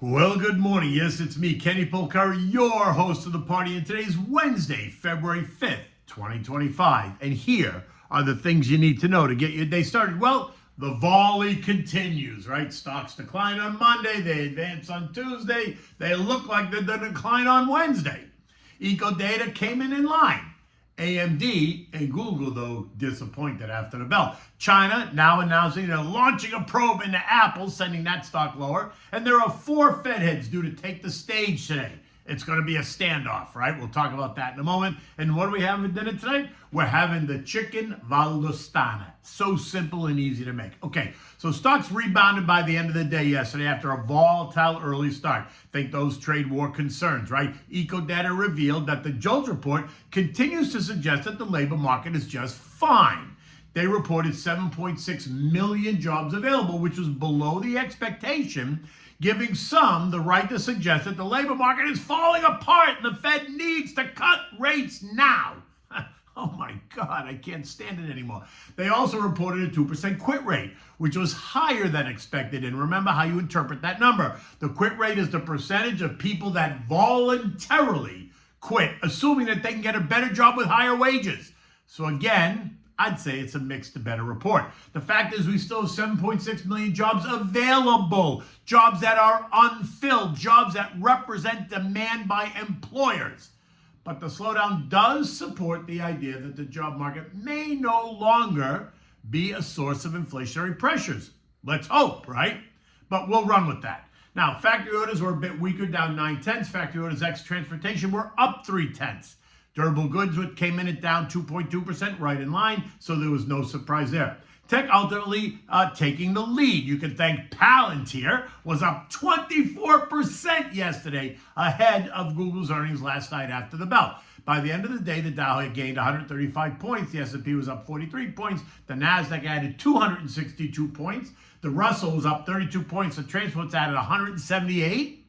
Well, good morning. Yes, it's me, Kenny Polcari, your host of the party. And today's Wednesday, February 5th, 2025. And here are the things you need to know to get your day started. Well, the volley continues, right? Stocks decline on Monday. They advance on Tuesday. They look like they're going to decline on Wednesday. Eco data came in line. AMD and Google, though, disappointed after the bell. China now announcing they're launching a probe into Apple, sending that stock lower. And there are 4 Fed heads due to take the stage today. It's going to be a standoff, right? We'll talk about that in a moment. And what do we have for dinner tonight? We're having the chicken Valdostana. So simple and easy to make. Okay, so stocks rebounded by the end of the day yesterday after a volatile early start. Think those trade war concerns, right? Eco data revealed that the JOLTS report continues to suggest that the labor market is just fine. They reported 7.6 million jobs available, which was below the expectation, giving some the right to suggest that the labor market is falling apart and the Fed needs to cut rates now. Oh my God, I can't stand it anymore. They also reported a 2% quit rate, which was higher than expected. And remember how you interpret that number. The quit rate is the percentage of people that voluntarily quit, assuming that they can get a better job with higher wages. So again, I'd say it's a mixed to better report. The fact is we still have 7.6 million jobs available, jobs that are unfilled, jobs that represent demand by employers. But the slowdown does support the idea that the job market may no longer be a source of inflationary pressures. Let's hope, right? But we'll run with that. Now, factory orders were a bit weaker, down 9/10. Factory orders ex transportation were up 3/10. Durable goods came in at down 2.2%, right in line, so there was no surprise there. Tech ultimately taking the lead. You can thank Palantir, was up 24% yesterday, ahead of Google's earnings last night after the bell. By the end of the day, the Dow had gained 135 points. The S&P was up 43 points. The NASDAQ added 262 points. The Russell was up 32 points. The transports added 178.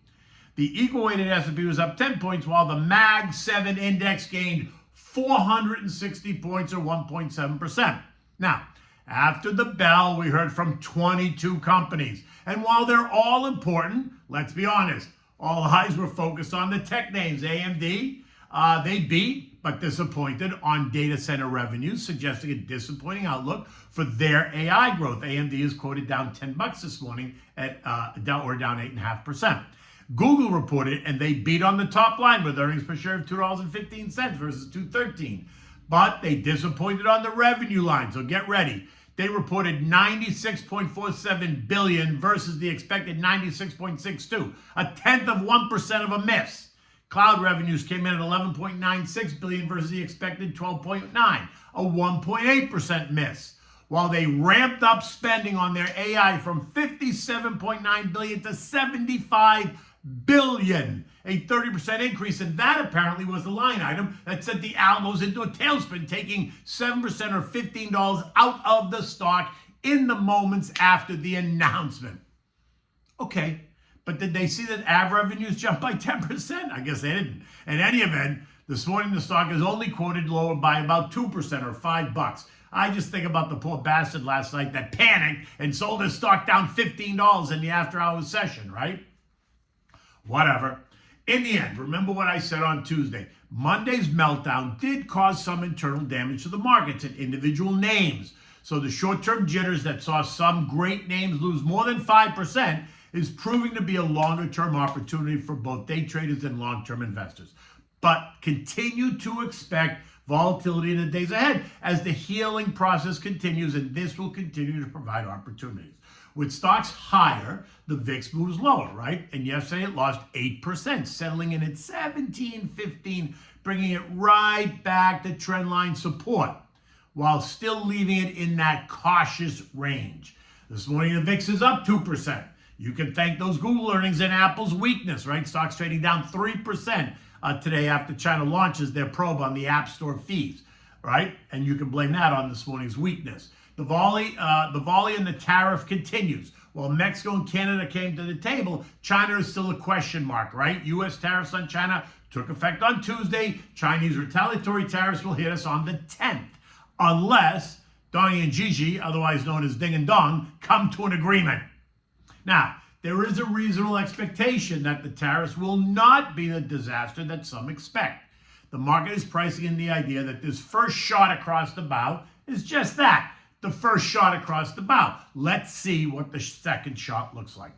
The equal-weighted S&P was up 10 points, while the MAG 7 index gained 460 points, or 1.7%. Now, after the bell, we heard from 22 companies. And while they're all important, let's be honest, all eyes were focused on the tech names. AMD, they beat, but disappointed on data center revenues, suggesting a disappointing outlook for their AI growth. AMD is quoted down $10 this morning, at down 8.5%. Google reported, and they beat on the top line with earnings per share of $2.15 versus $2.13. But they disappointed on the revenue line, so get ready. They reported $96.47 billion versus the expected $96.62, a 1/10% of a miss. Cloud revenues came in at $11.96 billion versus the expected $12.9, a 1.8% miss. While they ramped up spending on their AI from $57.9 billion to $75 billion, a 30% increase, and that apparently was the line item that sent the Alamos into a tailspin, taking 7% or $15 out of the stock in the moments after the announcement. Okay, but did they see that ad revenues jumped by 10%? I guess they didn't. In any event, this morning the stock is only quoted lower by about 2% or $5. I just think about the poor bastard last night that panicked and sold his stock down $15 in the after-hours session, right? Whatever. In the end, remember what I said on Tuesday. Monday's meltdown did cause some internal damage to the markets and individual names. So the short-term jitters that saw some great names lose more than 5% is proving to be a longer-term opportunity for both day traders and long-term investors. But continue to expect volatility in the days ahead as the healing process continues, and this will continue to provide opportunities. With stocks higher, the VIX moves lower, right? And yesterday it lost 8%, settling in at 17.15, bringing it right back to trendline support, while still leaving it in that cautious range. This morning the VIX is up 2%. You can thank those Google earnings and Apple's weakness, right? Stocks trading down 3% today after China launches their probe on the App Store fees, right? And you can blame that on this morning's weakness. The volley and the tariff continues. While Mexico and Canada came to the table, China is still a question mark, right? U.S. tariffs on China took effect on Tuesday. Chinese retaliatory tariffs will hit us on the 10th, unless Donnie and Gigi, otherwise known as Ding and Dong, come to an agreement. Now, there is a reasonable expectation that the tariffs will not be the disaster that some expect. The market is pricing in the idea that this first shot across the bow is just that, the first shot across the bow. Let's see what the second shot looks like.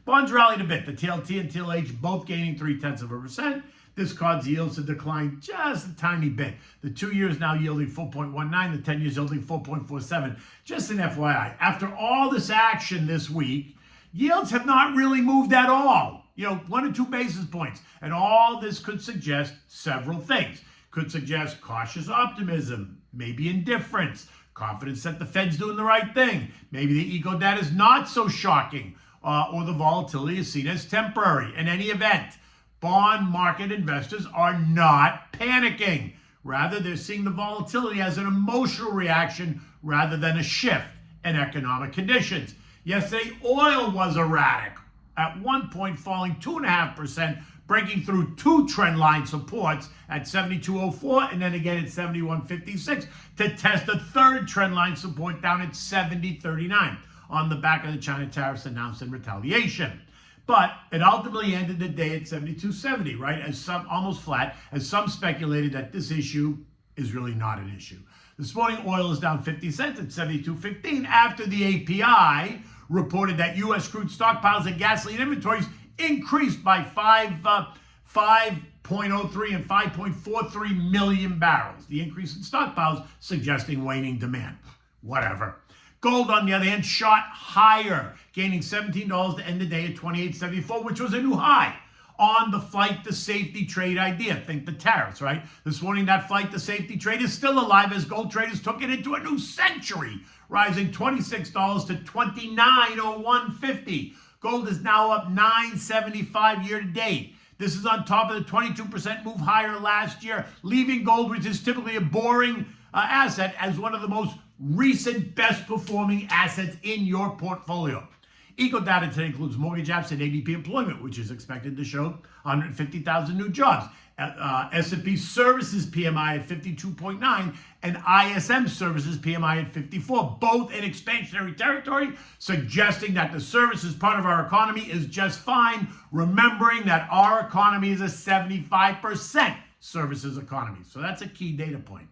Bonds rallied a bit. The TLT and TLH both gaining 0.3%. This caused yields to decline just a tiny bit. The 2 years now yielding 4.19, the 10 years yielding 4.47. Just an FYI, after all this action this week, yields have not really moved at all. 1 or 2 basis points. And all this could suggest several things. Could suggest cautious optimism, maybe indifference, confidence that the Fed's doing the right thing. Maybe the eco data is not so shocking, or the volatility is seen as temporary. In any event, bond market investors are not panicking. Rather, they're seeing the volatility as an emotional reaction rather than a shift in economic conditions. Yesterday, oil was erratic, at one point falling 2.5%, breaking through 2 trend line supports at 72.04 and then again at 71.56 to test a 3rd trend line support down at 70.39 on the back of the China tariffs announced in retaliation. But it ultimately ended the day at 72.70, right? As some almost flat, as some speculated that this issue is really not an issue. This morning, oil is down 50 cents at 72.15 after the API reported that U.S. crude stockpiles and gasoline inventories increased by 5.03 and 5.43 million barrels. The increase in stockpiles suggesting waning demand. Whatever. Gold, on the other hand, shot higher, gaining $17 to end the day at 28.74, which was a new high on the flight to safety trade idea. Think the tariffs, right? This morning, that flight to safety trade is still alive as gold traders took it into a new century, rising $26 to $29.0150. Gold is now up $9.75 year to date. This is on top of the 22% move higher last year, leaving gold, which is typically a boring asset, as one of the most recent best performing assets in your portfolio. Eco data today includes mortgage apps and ADP employment, which is expected to show 150,000 new jobs. S&P services PMI at 52.9 and ISM services PMI at 54, both in expansionary territory, suggesting that the services part of our economy is just fine, remembering that our economy is a 75% services economy. So that's a key data point.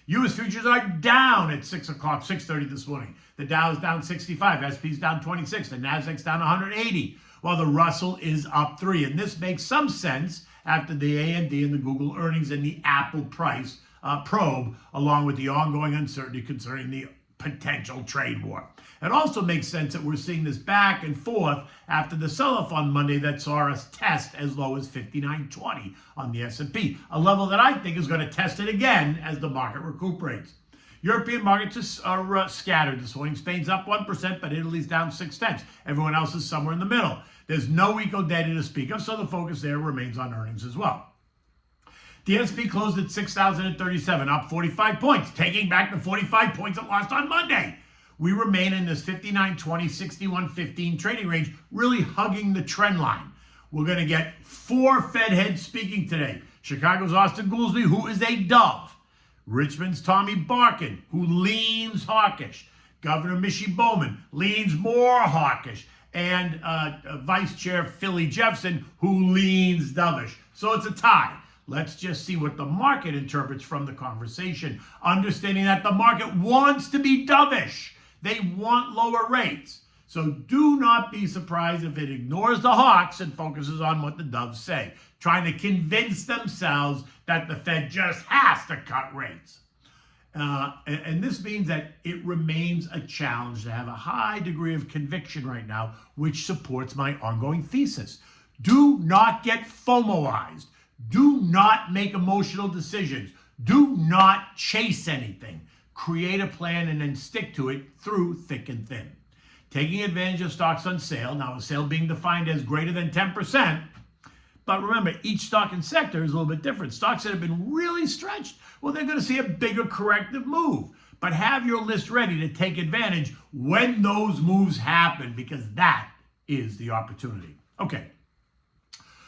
U.S. futures are down at 6:30 this morning. The Dow is down 65, S&P's down 26, the Nasdaq's down 180, while the Russell is up 3. And this makes some sense after the AMD and the Google earnings and the Apple price probe, along with the ongoing uncertainty concerning the potential trade war. It also makes sense that we're seeing this back and forth after the sell-off on Monday that saw us test as low as 59.20 on the S&P, a level that I think is going to test it again as the market recuperates. European markets are scattered this morning. Spain's up 1%, but Italy's down 0.6. Everyone else is somewhere in the middle. There's no eco data to speak of, so the focus there remains on earnings as well. The S&P closed at 6,037, up 45 points, taking back the 45 points it lost on Monday. We remain in this 59.20, 61.15 trading range, really hugging the trend line. We're going to get 4 Fed heads speaking today. Chicago's Austin Goolsbee, who is a dove. Richmond's Tommy Barkin, who leans hawkish. Governor Michie Bowman leans more hawkish. And Vice Chair Philly Jefferson, who leans dovish. So it's a tie. Let's just see what the market interprets from the conversation, understanding that the market wants to be dovish. They want lower rates. So do not be surprised if it ignores the hawks and focuses on what the doves say, trying to convince themselves that the Fed just has to cut rates. And this means that it remains a challenge to have a high degree of conviction right now, which supports my ongoing thesis. Do not get FOMOized. Do not make emotional decisions. Do not chase anything. Create a plan and then stick to it through thick and thin. Taking advantage of stocks on sale, now a sale being defined as greater than 10%, but remember, each stock and sector is a little bit different. Stocks that have been really stretched, well, they're going to see a bigger corrective move. But have your list ready to take advantage when those moves happen, because that is the opportunity. Okay,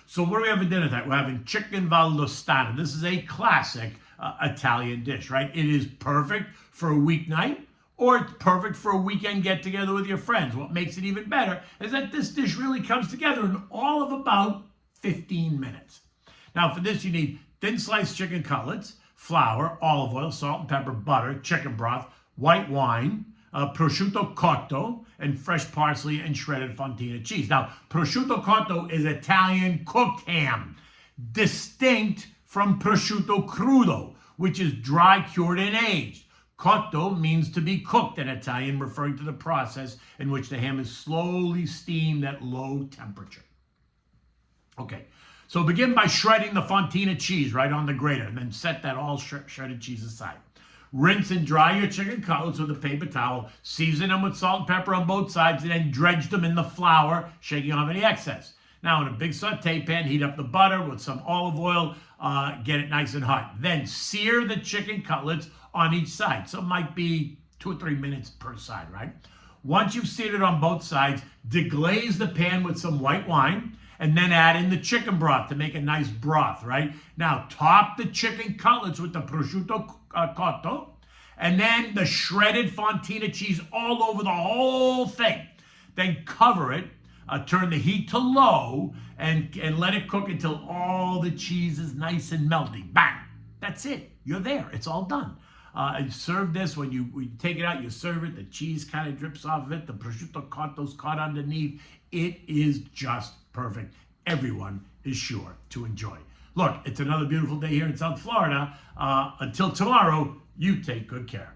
so what do we have for dinner tonight? We're having chicken Valdostana. This is a classic Italian dish, right? It is perfect for a weeknight or it's perfect for a weekend get-together with your friends. What makes it even better is that this dish really comes together in all of about 15 minutes. Now, for this, you need thin sliced chicken cutlets, flour, olive oil, salt and pepper, butter, chicken broth, white wine, prosciutto cotto, and fresh parsley and shredded fontina cheese. Now, prosciutto cotto is Italian cooked ham, distinct from prosciutto crudo, which is dry cured and aged. Cotto means to be cooked in Italian, referring to the process in which the ham is slowly steamed at low temperature. Okay, so begin by shredding the fontina cheese right on the grater, and then set that all shredded cheese aside. Rinse and dry your chicken cutlets with a paper towel, season them with salt and pepper on both sides, and then dredge them in the flour, shaking off any excess. Now, in a big saute pan, heat up the butter with some olive oil, get it nice and hot. Then sear the chicken cutlets on each side. So it might be 2 or 3 minutes per side, right? Once you've seared it on both sides, deglaze the pan with some white wine, and then add in the chicken broth to make a nice broth, right? Now, top the chicken cutlets with the prosciutto cotto, and then the shredded fontina cheese all over the whole thing. Then cover it, turn the heat to low, and let it cook until all the cheese is nice and melty. Bang! That's it. You're there. It's all done. And serve this when you take it out, you serve it, the cheese kind of drips off of it, the prosciutto cotto's caught underneath. It is just perfect. Everyone is sure to enjoy. Look, it's another beautiful day here in South Florida. Until tomorrow, you take good care.